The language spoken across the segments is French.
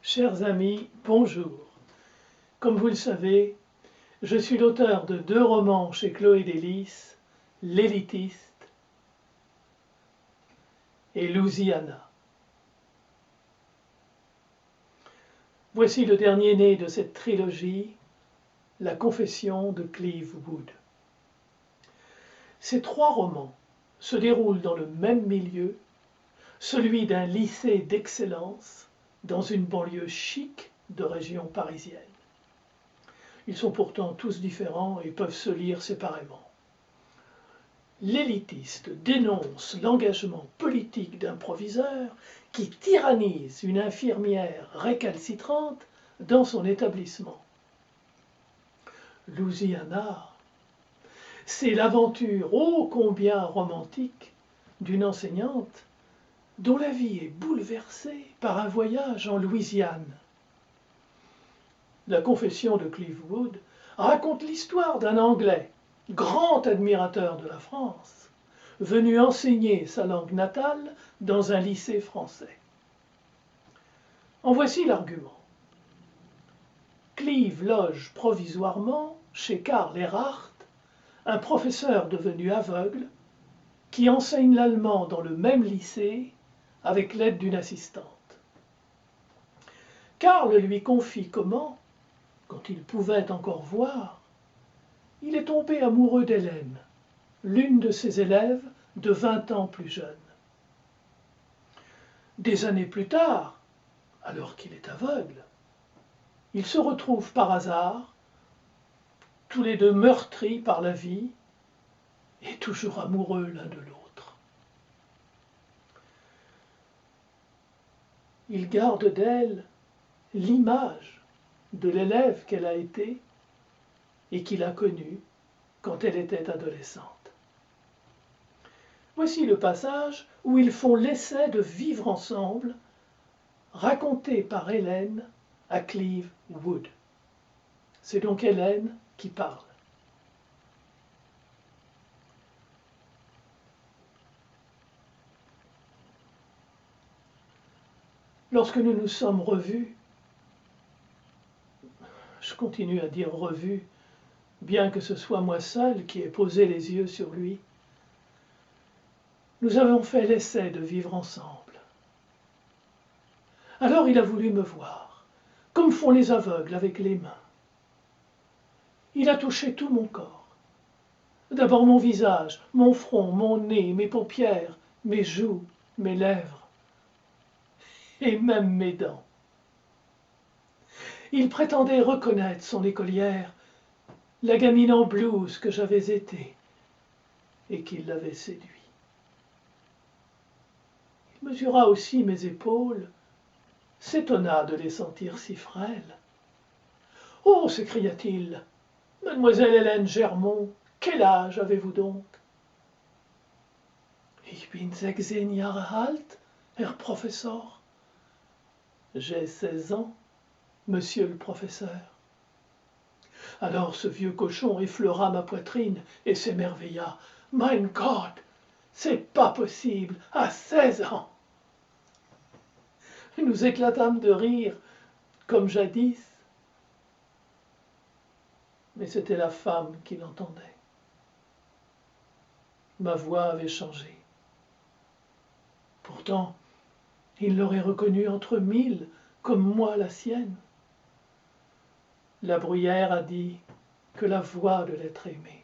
Chers amis, bonjour. Comme vous le savez, je suis l'auteur de 2 romans chez Chloé Délices, L'Élitiste et Louisiana. Voici le dernier né de cette trilogie, La Confession de Cleve Wood. Ces 3 romans se déroulent dans le même milieu, celui d'un lycée d'excellence dans une banlieue chic de région parisienne. Ils sont pourtant tous différents et peuvent se lire séparément. L'élitiste dénonce l'engagement politique d'un proviseur qui tyrannise une infirmière récalcitrante dans son établissement. Louisiana, c'est l'aventure ô combien romantique d'une enseignante dont la vie est bouleversée par un voyage en Louisiane. La Confession de Cleve Wood raconte l'histoire d'un Anglais, grand admirateur de la France, venu enseigner sa langue natale dans un lycée français. En voici l'argument. Cleve loge provisoirement chez Karl Erhardt, un professeur devenu aveugle qui enseigne l'allemand dans le même lycée avec l'aide d'une assistante. Karl lui confie comment, quand il pouvait encore voir, il est tombé amoureux d'Hélène, l'une de ses élèves de 20 ans plus jeune. Des années plus tard, alors qu'il est aveugle, ils se retrouvent par hasard, tous les deux meurtris par la vie et toujours amoureux l'un de l'autre. Il garde d'elle l'image de l'élève qu'elle a été et qu'il a connue quand elle était adolescente. Voici le passage où ils font l'essai de vivre ensemble, raconté par Hélène à Cleve Wood. C'est donc Hélène qui parle. Lorsque nous nous sommes revus, je continue à dire revus, bien que ce soit moi seul qui ai posé les yeux sur lui, nous avons fait l'essai de vivre ensemble. Alors il a voulu me voir, comme font les aveugles avec les mains. Il a touché tout mon corps. D'abord mon visage, mon front, mon nez, mes paupières, mes joues, mes lèvres et même mes dents. Il prétendait reconnaître son écolière, la gamine en blouse que j'avais été et qui l'avait séduit. Il mesura aussi mes épaules, s'étonna de les sentir si frêles. « Oh !» s'écria-t-il, « Mademoiselle Hélène Germont, quel âge avez-vous donc ?»« Ich bin 16 Jahre alt, Herr Professor. »« J'ai 16 ans, monsieur le professeur. » Alors ce vieux cochon effleura ma poitrine et s'émerveilla. « Mein Gott, c'est pas possible, à 16 ans !» Nous éclatâmes de rire, comme jadis. Mais c'était la femme qui l'entendait. Ma voix avait changé. Pourtant, il l'aurait reconnue entre 1000, comme moi la sienne. La bruyère a dit que la voix de l'être aimé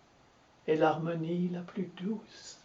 est l'harmonie la plus douce.